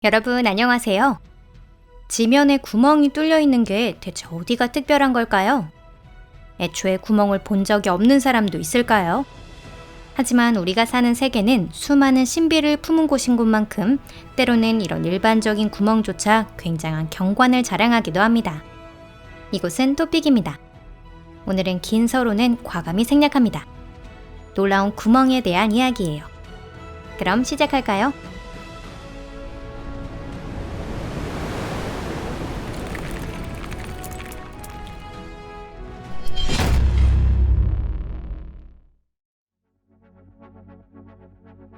여러분 안녕하세요. 지면에 구멍이 뚫려 있는 게 대체 어디가 특별한 걸까요? 애초에 구멍을 본 적이 없는 사람도 있을까요? 하지만 우리가 사는 세계는 수많은 신비를 품은 곳인 것만큼 때로는 이런 일반적인 구멍조차 굉장한 경관을 자랑하기도 합니다. 이곳은 토픽입니다. 오늘은 긴 서론은 과감히 생략합니다. 놀라운 구멍에 대한 이야기예요. 그럼 시작할까요?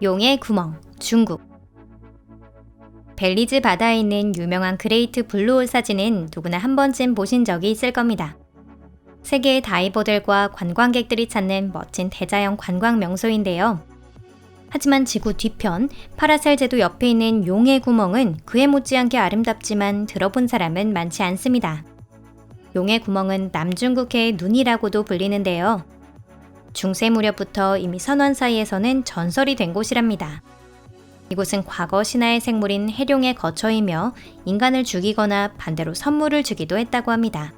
용의 구멍, 중국. 벨리즈 바다에 있는 유명한 그레이트 블루홀 사진은 누구나 한 번쯤 보신 적이 있을 겁니다. 세계의 다이버들과 관광객들이 찾는 멋진 대자연 관광 명소인데요. 하지만 지구 뒤편 파라셀 제도 옆에 있는 용의 구멍은 그에 못지않게 아름답지만 들어본 사람은 많지 않습니다. 용의 구멍은 남중국해의 눈이라고도 불리는데요. 중세 무렵부터 이미 선원 사이에서는 전설이 된 곳이랍니다. 이곳은 과거 신화의 생물인 해룡의 거처이며 인간을 죽이거나 반대로 선물을 주기도 했다고 합니다.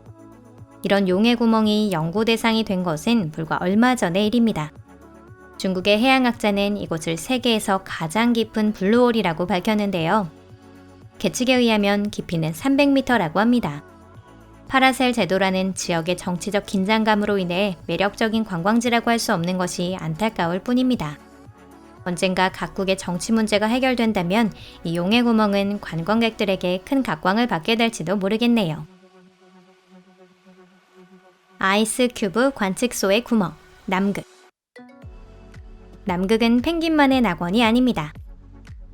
이런 용의 구멍이 연구 대상이 된 것은 불과 얼마 전의 일입니다. 중국의 해양학자는 이곳을 세계에서 가장 깊은 블루홀이라고 밝혔는데요. 계측에 의하면 깊이는 300m라고 합니다. 파라셀 제도라는 지역의 정치적 긴장감으로 인해 매력적인 관광지라고 할 수 없는 것이 안타까울 뿐입니다. 언젠가 각국의 정치 문제가 해결된다면 이 용의 구멍은 관광객들에게 큰 각광을 받게 될지도 모르겠네요. 아이스 큐브 관측소의 구멍, 남극. 남극은 펭귄만의 낙원이 아닙니다.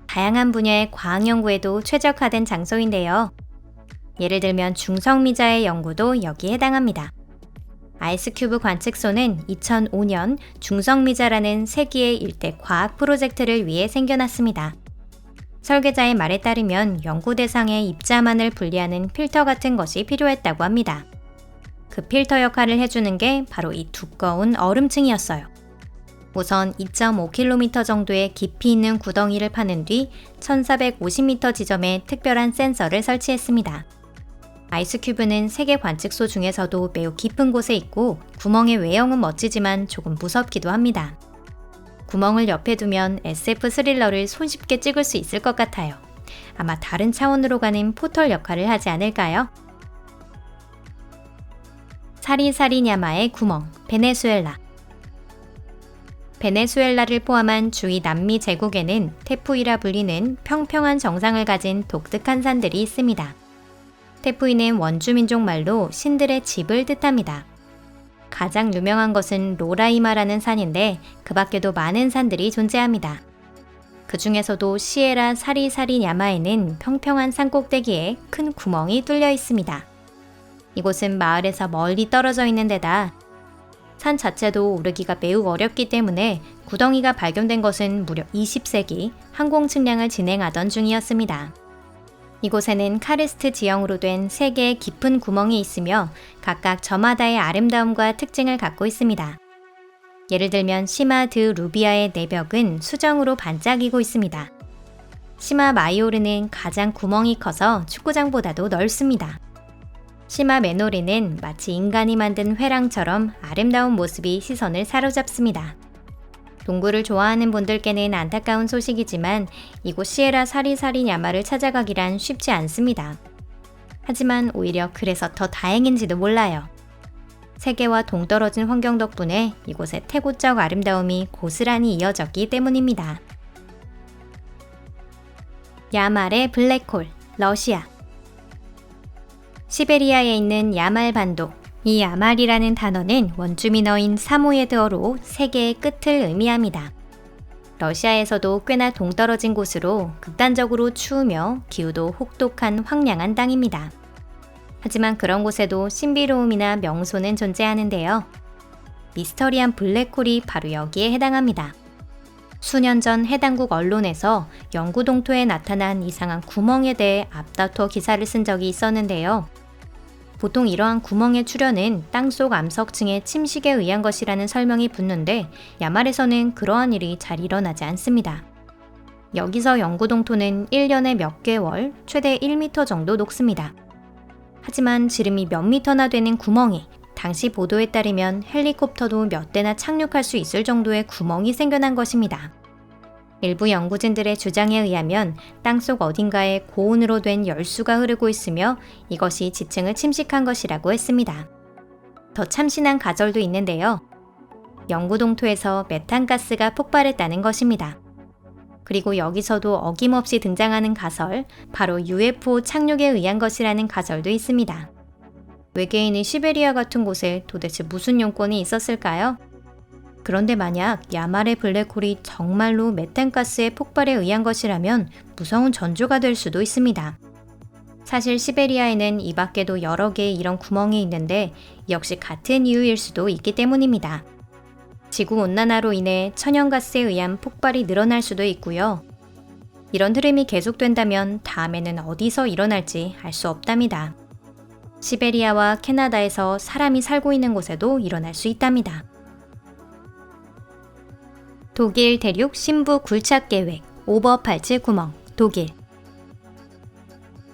다양한 분야의 과학 연구에도 최적화된 장소인데요. 예를 들면 중성미자의 연구도 여기에 해당합니다. 아이스큐브 관측소는 2005년 중성미자라는 세계의 일대 과학 프로젝트를 위해 생겨났습니다. 설계자의 말에 따르면 연구 대상의 입자만을 분리하는 필터 같은 것이 필요했다고 합니다. 그 필터 역할을 해주는 게 바로 이 두꺼운 얼음층이었어요. 우선 2.5km 정도의 깊이 있는 구덩이를 파는 뒤 1450m 지점에 특별한 센서를 설치했습니다. 아이스큐브는 세계 관측소 중에서도 매우 깊은 곳에 있고 구멍의 외형은 멋지지만 조금 무섭기도 합니다. 구멍을 옆에 두면 SF 스릴러를 손쉽게 찍을 수 있을 것 같아요. 아마 다른 차원으로 가는 포털 역할을 하지 않을까요? 사리사리냐마의 구멍, 베네수엘라. 베네수엘라를 포함한 주위 남미 제국에는 테푸이라 불리는 평평한 정상을 가진 독특한 산들이 있습니다. 테푸이는 원주민족 말로 신들의 집을 뜻합니다. 가장 유명한 것은 로라이마라는 산인데 그 밖에도 많은 산들이 존재합니다. 그 중에서도 시에라 사리사리냐마에는 평평한 산 꼭대기에 큰 구멍이 뚫려 있습니다. 이곳은 마을에서 멀리 떨어져 있는 데다 산 자체도 오르기가 매우 어렵기 때문에 구덩이가 발견된 것은 무려 20세기 항공 측량을 진행하던 중이었습니다. 이곳에는 카르스트 지형으로 된 3개의 깊은 구멍이 있으며 각각 저마다의 아름다움과 특징을 갖고 있습니다. 예를 들면 시마 드 루비아의 내벽은 수정으로 반짝이고 있습니다. 시마 마이오르는 가장 구멍이 커서 축구장보다도 넓습니다. 시마 메노르는 마치 인간이 만든 회랑처럼 아름다운 모습이 시선을 사로잡습니다. 동굴을 좋아하는 분들께는 안타까운 소식이지만 이곳 시에라 사리사리냐마를 찾아가기란 쉽지 않습니다. 하지만 오히려 그래서 더 다행인지도 몰라요. 세계와 동떨어진 환경 덕분에 이곳의 태고적 아름다움이 고스란히 이어졌기 때문입니다. 야말의 블랙홀, 러시아. 시베리아에 있는 야말 반도. 이 야말이라는 단어는 원주민어인 사모예드어로 세계의 끝을 의미합니다. 러시아에서도 꽤나 동떨어진 곳으로 극단적으로 추우며 기후도 혹독한 황량한 땅입니다. 하지만 그런 곳에도 신비로움이나 명소는 존재하는데요. 미스터리한 블랙홀이 바로 여기에 해당합니다. 수년 전 해당국 언론에서 영구 동토에 나타난 이상한 구멍에 대해 앞다퉈 기사를 쓴 적이 있었는데요. 보통 이러한 구멍의 출현은 땅속 암석층의 침식에 의한 것이라는 설명이 붙는데 야말에서는 그러한 일이 잘 일어나지 않습니다. 여기서 영구동토는 1년에 몇 개월, 최대 1m 정도 녹습니다. 하지만 지름이 몇 미터나 되는 구멍이 당시 보도에 따르면 헬리콥터도 몇 대나 착륙할 수 있을 정도의 구멍이 생겨난 것입니다. 일부 연구진들의 주장에 의하면 땅속 어딘가에 고온으로 된 열수가 흐르고 있으며 이것이 지층을 침식한 것이라고 했습니다. 더 참신한 가설도 있는데요. 영구동토에서 메탄가스가 폭발했다는 것입니다. 그리고 여기서도 어김없이 등장하는 가설, 바로 UFO 착륙에 의한 것이라는 가설도 있습니다. 외계인이 시베리아 같은 곳에 도대체 무슨 용건이 있었을까요? 그런데 만약 야말의 블랙홀이 정말로 메탄가스의 폭발에 의한 것이라면 무서운 전조가 될 수도 있습니다. 사실 시베리아에는 이 밖에도 여러 개의 이런 구멍이 있는데 역시 같은 이유일 수도 있기 때문입니다. 지구온난화로 인해 천연가스에 의한 폭발이 늘어날 수도 있고요. 이런 흐름이 계속된다면 다음에는 어디서 일어날지 알 수 없답니다. 시베리아와 캐나다에서 사람이 살고 있는 곳에도 일어날 수 있답니다. 독일 대륙 신부 굴착 계획, 오버팔츠 구멍, 독일.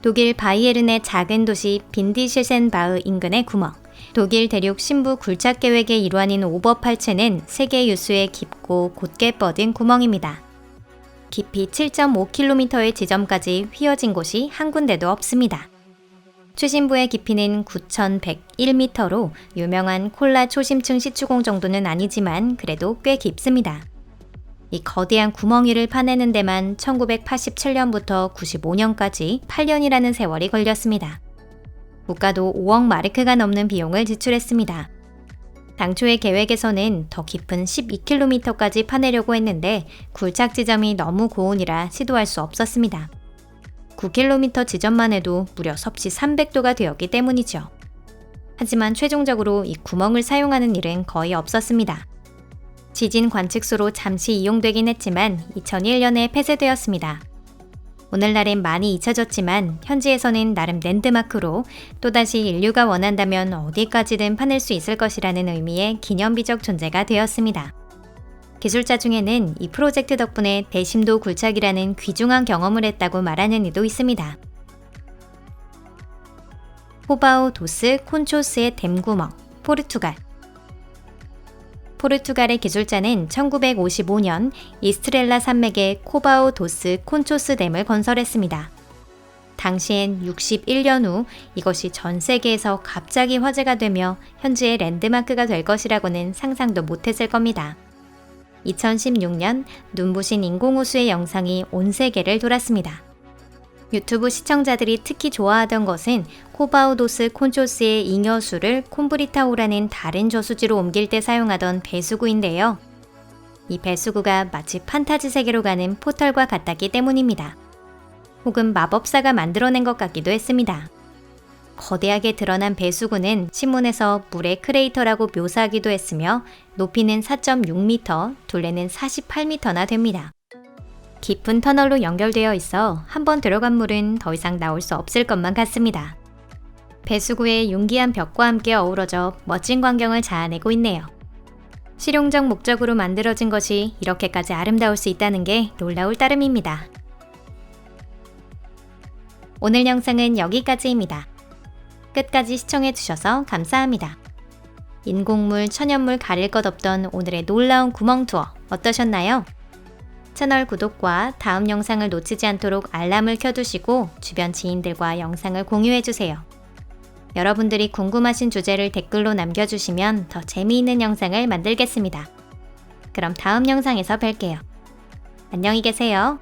독일 바이에른의 작은 도시 빈디실센바흐 인근의 구멍. 독일 대륙 신부 굴착 계획의 일환인 오버팔츠는 세계 유수의 깊고 곧게 뻗은 구멍입니다. 깊이 7.5km의 지점까지 휘어진 곳이 한 군데도 없습니다. 추신부의 깊이는 9,101m로 유명한 콜라 초심층 시추공 정도는 아니지만 그래도 꽤 깊습니다. 이 거대한 구멍이를 파내는 데만 1987년부터 95년까지 8년이라는 세월이 걸렸습니다. 국가도 5억 마르크가 넘는 비용을 지출했습니다. 당초의 계획에서는 더 깊은 12km까지 파내려고 했는데 굴착 지점이 너무 고온이라 시도할 수 없었습니다. 9km 지점만 해도 무려 섭씨 300도가 되었기 때문이죠. 하지만 최종적으로 이 구멍을 사용하는 일은 거의 없었습니다. 지진 관측소로 잠시 이용되긴 했지만 2001년에 폐쇄되었습니다. 오늘날엔 많이 잊혀졌지만 현지에서는 나름 랜드마크로 또다시 인류가 원한다면 어디까지든 파낼 수 있을 것이라는 의미의 기념비적 존재가 되었습니다. 기술자 중에는 이 프로젝트 덕분에 대심도 굴착이라는 귀중한 경험을 했다고 말하는 이도 있습니다. 호바우 도스 콘초스의 댐구멍, 포르투갈. 포르투갈의 기술자는 1955년 이스트렐라 산맥에 코바우 도스 콘초스 댐을 건설했습니다. 당시엔 61년 후 이것이 전 세계에서 갑자기 화제가 되며 현지의 랜드마크가 될 것이라고는 상상도 못했을 겁니다. 2016년 눈부신 인공호수의 영상이 온 세계를 돌았습니다. 유튜브 시청자들이 특히 좋아하던 것은 코바우도스 콘초스의 잉여수를 콤브리타우라는 다른 저수지로 옮길 때 사용하던 배수구인데요. 이 배수구가 마치 판타지 세계로 가는 포털과 같았기 때문입니다. 혹은 마법사가 만들어낸 것 같기도 했습니다. 거대하게 드러난 배수구는 신문에서 물의 크레이터라고 묘사하기도 했으며 높이는 4.6m, 둘레는 48m나 됩니다. 깊은 터널로 연결되어 있어 한번 들어간 물은 더 이상 나올 수 없을 것만 같습니다. 배수구의 용기한 벽과 함께 어우러져 멋진 광경을 자아내고 있네요. 실용적 목적으로 만들어진 것이 이렇게까지 아름다울 수 있다는 게 놀라울 따름입니다. 오늘 영상은 여기까지입니다. 끝까지 시청해주셔서 감사합니다. 인공물, 천연물 가릴 것 없던 오늘의 놀라운 구멍 투어 어떠셨나요? 채널 구독과 다음 영상을 놓치지 않도록 알람을 켜두시고 주변 지인들과 영상을 공유해주세요. 여러분들이 궁금하신 주제를 댓글로 남겨주시면 더 재미있는 영상을 만들겠습니다. 그럼 다음 영상에서 뵐게요. 안녕히 계세요.